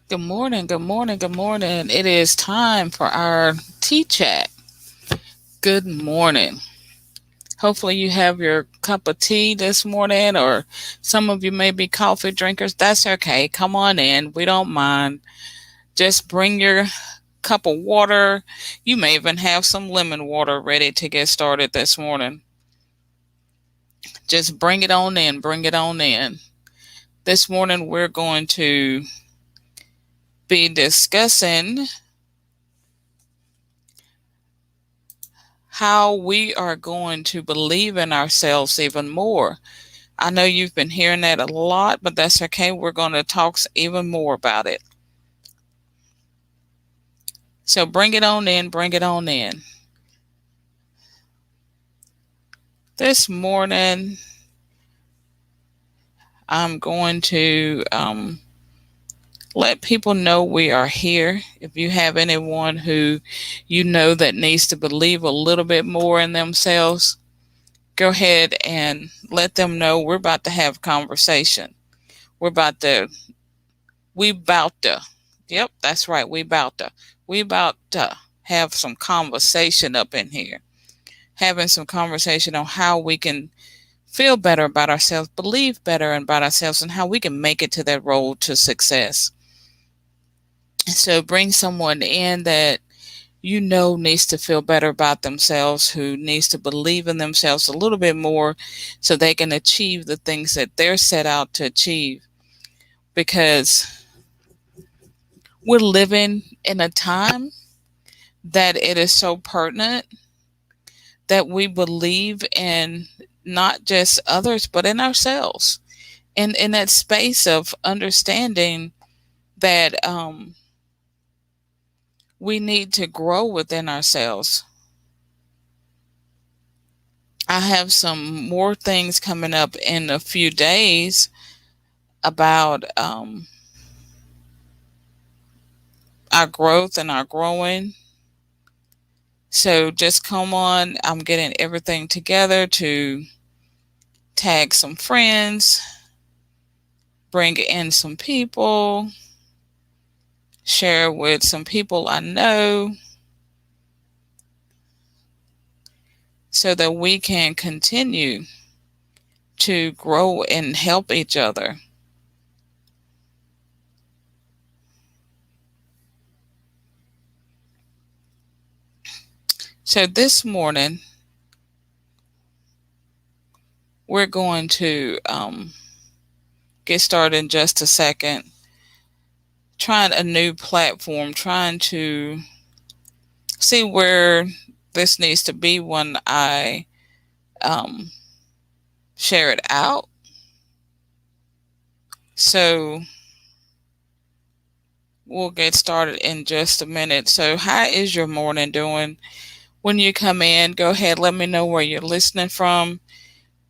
Good morning, good morning, good morning. It is time for our tea chat. Good morning. Hopefully, you have your cup of tea this morning, or some of you may be coffee drinkers. That's okay. Come on in. We don't mind. Just bring your cup of water. You may even have some lemon water ready to get started this morning. Just bring it on in. Bring it on in. This morning, we're going to be discussing how we are going to believe in ourselves even more. I know you've been hearing that a lot, but that's okay. We're going to talk even more about it. So bring it on in, bring it on in. This morning, I'm going to let people know we are here. If you have anyone who you know that needs to believe a little bit more in themselves, go ahead and let them know we're about to have conversation. We're about to, we about to, yep, that's right, we about to have some conversation up in here. Having some conversation on how we can feel better about ourselves, believe better about ourselves, and how we can make it to that road to success. So bring someone in that you know needs to feel better about themselves, who needs to believe in themselves a little bit more so they can achieve the things that they're set out to achieve. Because we're living in a time that it is so pertinent that we believe in not just others, but in ourselves. And in that space of understanding that we need to grow within ourselves. I have some more things coming up in a few days about our growth and our growing. So just come on. I'm getting everything together to tag some friends, bring in some people, share with some people I know so that we can continue to grow and help each other. So this morning, we're going to get started in just a second. Trying a new platform, trying to see where this needs to be when I share it out. So we'll get started in just a minute. So how is your morning doing? When you come in, go ahead, let me know where you're listening from.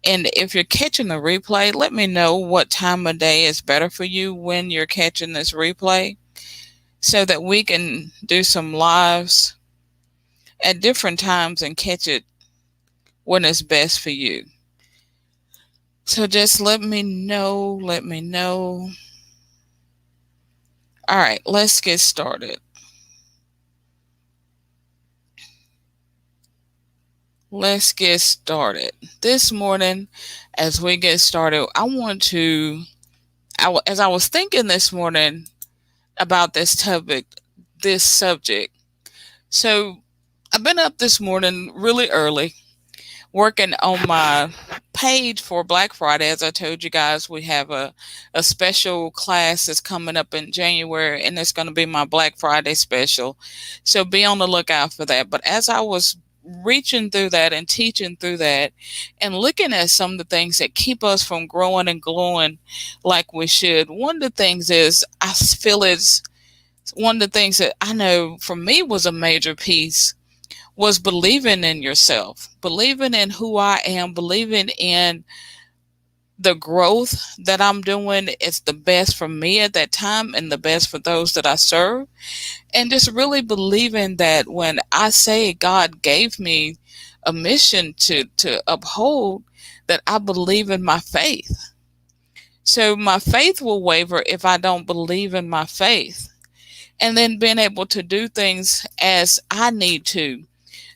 And if you're catching the replay, let me know what time of day is better for you when you're catching this replay so that we can do some lives at different times and catch it when it's best for you. So just let me know. All right, let's get started. This morning, as we get started, as I was thinking this morning about this subject. So I've been up this morning really early, working on my page for Black Friday. As I told you guys, we have a special class that's coming up in January, and it's going to be my Black Friday special. So be on the lookout for that. But as I was reaching through that and teaching through that and looking at some of the things that keep us from growing and glowing like we should, one of the things is I feel it's one of the things that I know for me was a major piece was believing in yourself, believing in who I am, believing in the growth that I'm doing. It's the best for me at that time and the best for those that I serve. And just really believing that when I say God gave me a mission to uphold, that I believe in my faith. So my faith will waver if I don't believe in my faith. And then being able to do things as I need to.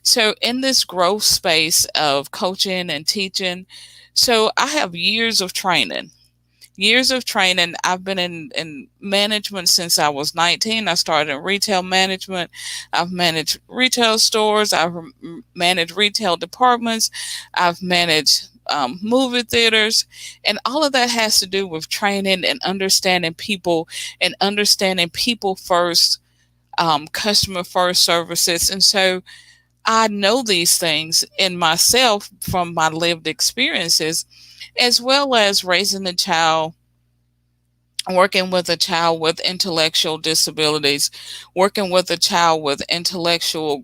So in this growth space of coaching and teaching, so I have years of training. Years of training. I've been in management since I was 19. I started in retail management. I've managed retail stores. I've managed retail departments. I've managed movie theaters. And all of that has to do with training and understanding people first, customer first services. And so I know these things in myself from my lived experiences, as well as raising a child, working with a child with intellectual disabilities, working with a child with intellectual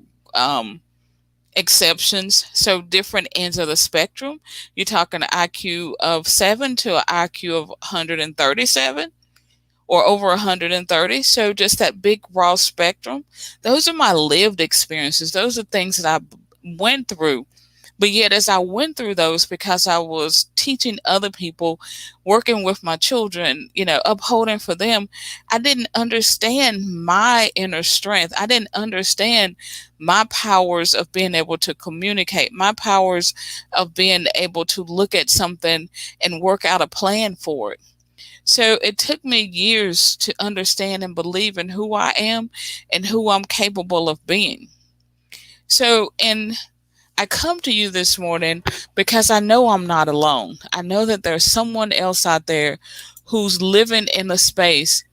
exceptions. So different ends of the spectrum. You're talking an IQ of 7 to an IQ of 137 or over 130. So just that big raw spectrum. Those are my lived experiences. Those are things that I went through. But yet, as I went through those, because I was teaching other people, working with my children, upholding for them, I didn't understand my inner strength. I didn't understand my powers of being able to communicate, my powers of being able to look at something and work out a plan for it. So it took me years to understand and believe in who I am and who I'm capable of being. So, I come to you this morning because I know I'm not alone. I know that there's someone else out there who's living in a space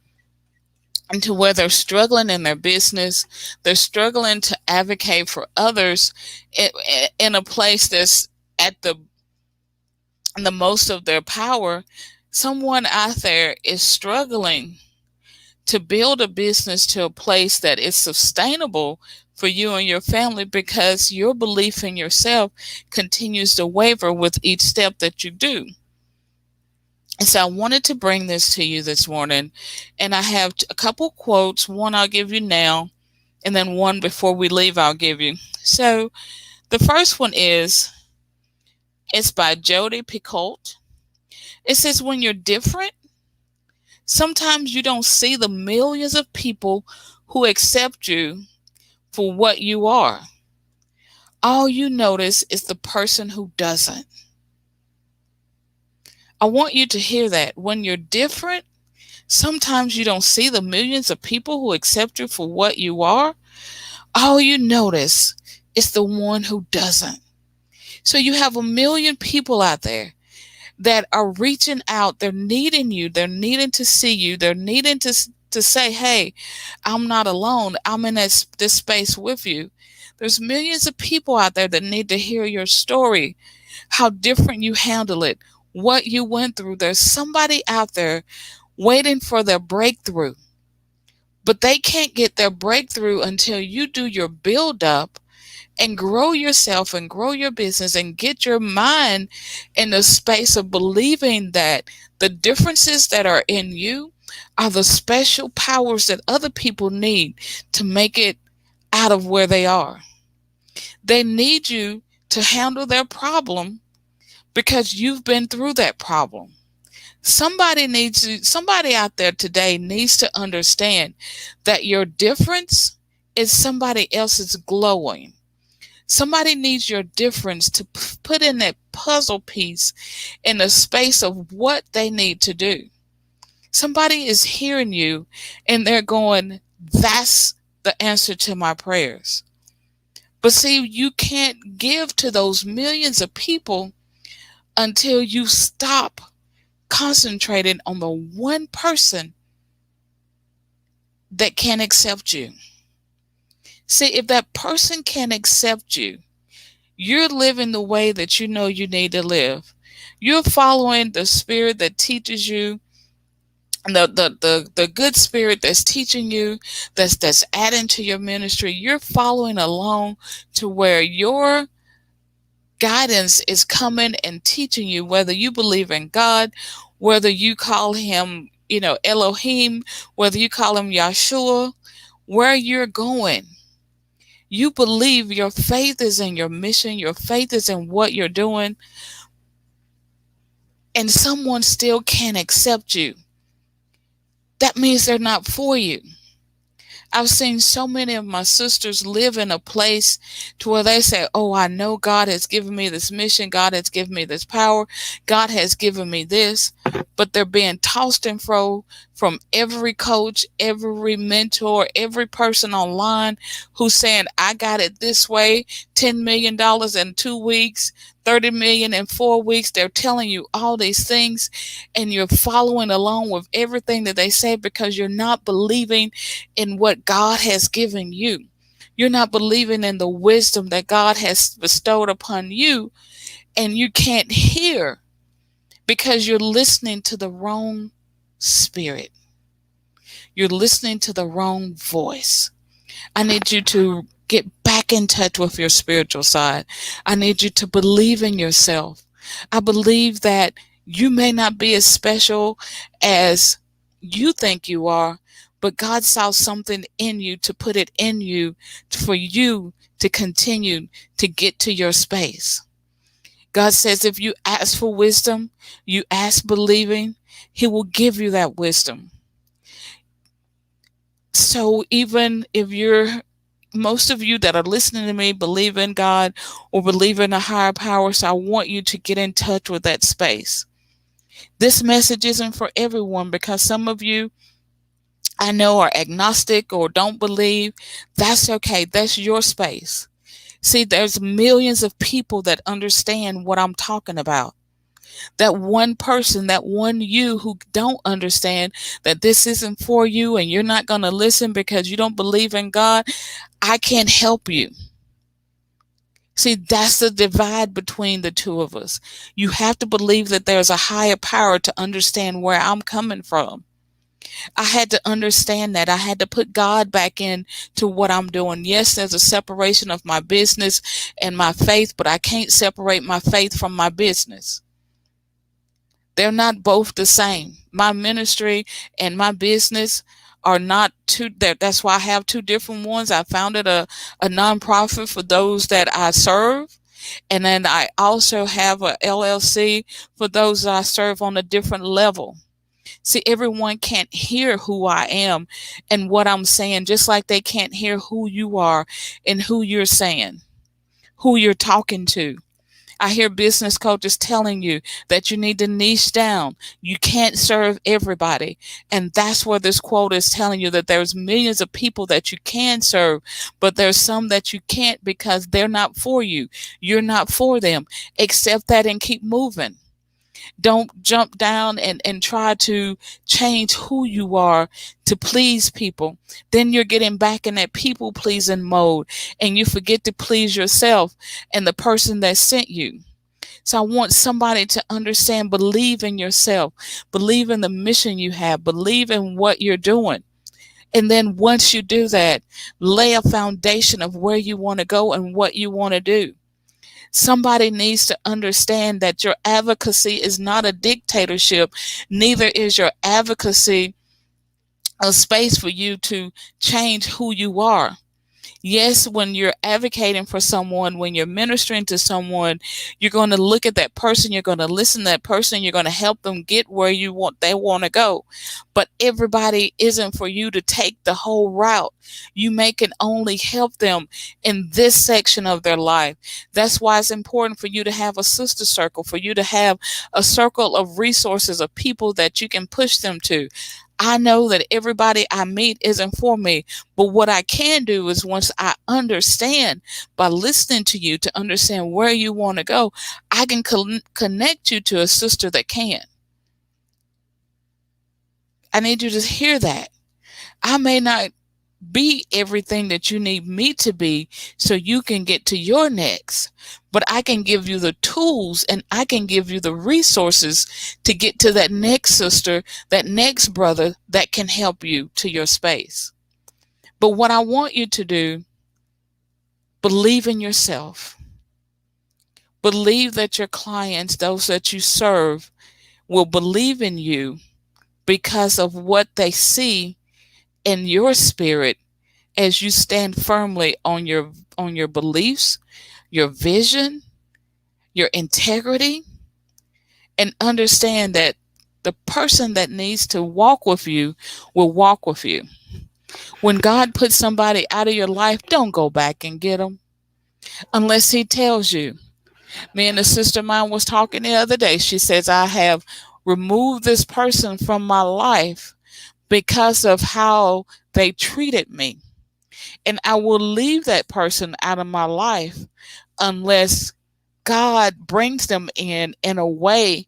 and to where they're struggling in their business. They're struggling to advocate for others in a place that's at the most of their power. Someone out there is struggling to build a business to a place that is sustainable for you and your family, because your belief in yourself continues to waver with each step that you do. And so I wanted to bring this to you this morning, and I have a couple quotes. One I'll give you now, and then one before we leave I'll give you. So the first one it's by Jodi Picoult. It says, when you're different, sometimes you don't see the millions of people who accept you for what you are. All you notice is the person who doesn't. I want you to hear that. When you're different, sometimes you don't see the millions of people who accept you for what you are. All you notice is the one who doesn't. So you have a million people out there that are reaching out. They're needing you. They're needing to see you. They're needing to say, hey, I'm not alone. I'm in this space with you. There's millions of people out there that need to hear your story, how different you handle it, what you went through. There's somebody out there waiting for their breakthrough, but they can't get their breakthrough until you do your build up and grow yourself and grow your business and get your mind in the space of believing that the differences that are in you are the special powers that other people need to make it out of where they are. They need you to handle their problem because you've been through that problem. Somebody out there today needs to understand that your difference is somebody else's glowing. Somebody needs your difference to put in that puzzle piece in the space of what they need to do. Somebody is hearing you and they're going, that's the answer to my prayers. But see, you can't give to those millions of people until you stop concentrating on the one person that can accept you. See, if that person can accept you, you're living the way that you know you need to live. You're following the spirit that teaches you, the good spirit that's teaching you, that's adding to your ministry. You're following along to where your guidance is coming and teaching you, whether you believe in God, whether you call him, Elohim, whether you call him Yahshua, where you're going. You believe your faith is in your mission, your faith is in what you're doing. and someone still can't accept you, that means they're not for you. I've seen so many of my sisters live in a place to where they say, oh, I know God has given me this mission. God has given me this power. God has given me this. But they're being tossed and fro from every coach, every mentor, every person online who's saying, I got it this way, $10 million in 2 weeks, 30 million in 4 weeks. They're telling you all these things, and you're following along with everything that they say because you're not believing in what God has given you. You're not believing in the wisdom that God has bestowed upon you, and you can't hear because you're listening to the wrong spirit. You're listening to the wrong voice. I need you to get back in touch with your spiritual side. I need you to believe in yourself. I believe that you may not be as special as you think you are, but God saw something in you to put it in you for you to continue to get to your space. God says if you ask for wisdom, you ask believing, He will give you that wisdom. So even if most of you that are listening to me believe in God or believe in a higher power, so I want you to get in touch with that space. This message isn't for everyone because some of you I know are agnostic or don't believe. That's okay. That's your space. See, there's millions of people that understand what I'm talking about. That one person, that one you who don't understand that this isn't for you and you're not going to listen because you don't believe in God, I can't help you. See, that's the divide between the two of us. You have to believe that there's a higher power to understand where I'm coming from. I had to understand that. I had to put God back in to what I'm doing. Yes, there's a separation of my business and my faith, but I can't separate my faith from my business. They're not both the same. My ministry and my business are not two. That's why I have two different ones. I founded a nonprofit for those that I serve. And then I also have a LLC for those that I serve on a different level. See, everyone can't hear who I am and what I'm saying, just like they can't hear who you are and who you're saying, who you're talking to. I hear business coaches telling you that you need to niche down. You can't serve everybody. And that's where this quote is telling you that there's millions of people that you can serve, but there's some that you can't because they're not for you. You're not for them. Accept that and keep moving. Don't jump down and try to change who you are to please people. Then you're getting back in that people pleasing mode and you forget to please yourself and the person that sent you. So I want somebody to understand, believe in yourself, believe in the mission you have, believe in what you're doing. And then once you do that, lay a foundation of where you want to go and what you want to do. Somebody needs to understand that your advocacy is not a dictatorship, neither is your advocacy a space for you to change who you are. Yes, when you're advocating for someone, when you're ministering to someone, you're going to look at that person, you're going to listen to that person, you're going to help them get where they want to go. But everybody isn't for you to take the whole route. You can only help them in this section of their life. That's why it's important for you to have a sister circle, for you to have a circle of resources of people that you can push them to. I know that everybody I meet isn't for me, but what I can do is once I understand by listening to you to understand where you want to go, I can connect you to a sister that can. I need you to hear that. I may not be everything that you need me to be so you can get to your next, but I can give you the tools and I can give you the resources to get to that next sister, that next brother that can help you to your space. But what I want you to do, believe in yourself. Believe that your clients, those that you serve, will believe in you because of what they see in your spirit as you stand firmly on your beliefs, your vision, your integrity, and understand that the person that needs to walk with you will walk with you. When God puts somebody out of your life, don't go back and get them unless He tells you. Me and a sister of mine was talking the other day. She says, I have removed this person from my life because of how they treated me. And I will leave that person out of my life unless God brings them in a way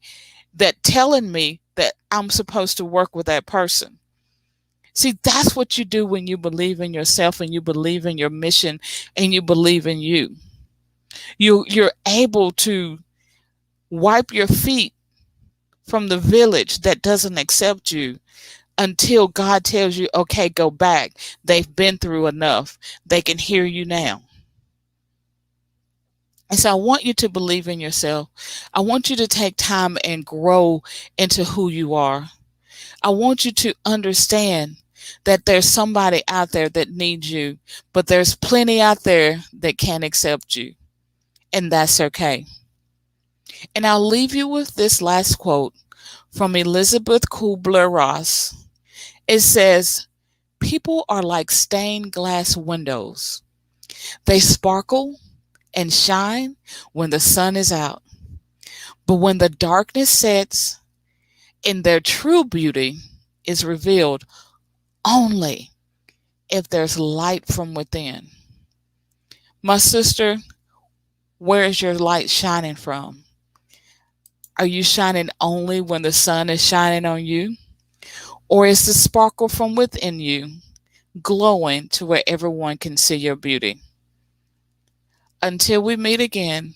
that telling me that I'm supposed to work with that person. See, that's what you do when you believe in yourself and you believe in your mission and you believe in you. You're able to wipe your feet from the village that doesn't accept you until God tells you, okay, go back. They've been through enough. They can hear you now. And so I want you to believe in yourself. I want you to take time and grow into who you are. I want you to understand that there's somebody out there that needs you, but there's plenty out there that can't accept you. And that's okay. And I'll leave you with this last quote from Elizabeth Kubler-Ross. It says, people are like stained glass windows. They sparkle and shine when the sun is out. But when the darkness sets and their true beauty is revealed only if there's light from within. My sister, where is your light shining from? Are you shining only when the sun is shining on you? Or is the sparkle from within you glowing to where everyone can see your beauty? Until we meet again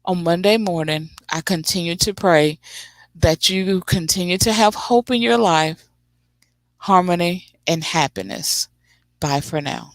on Monday morning, I continue to pray that you continue to have hope in your life, harmony, and happiness. Bye for now.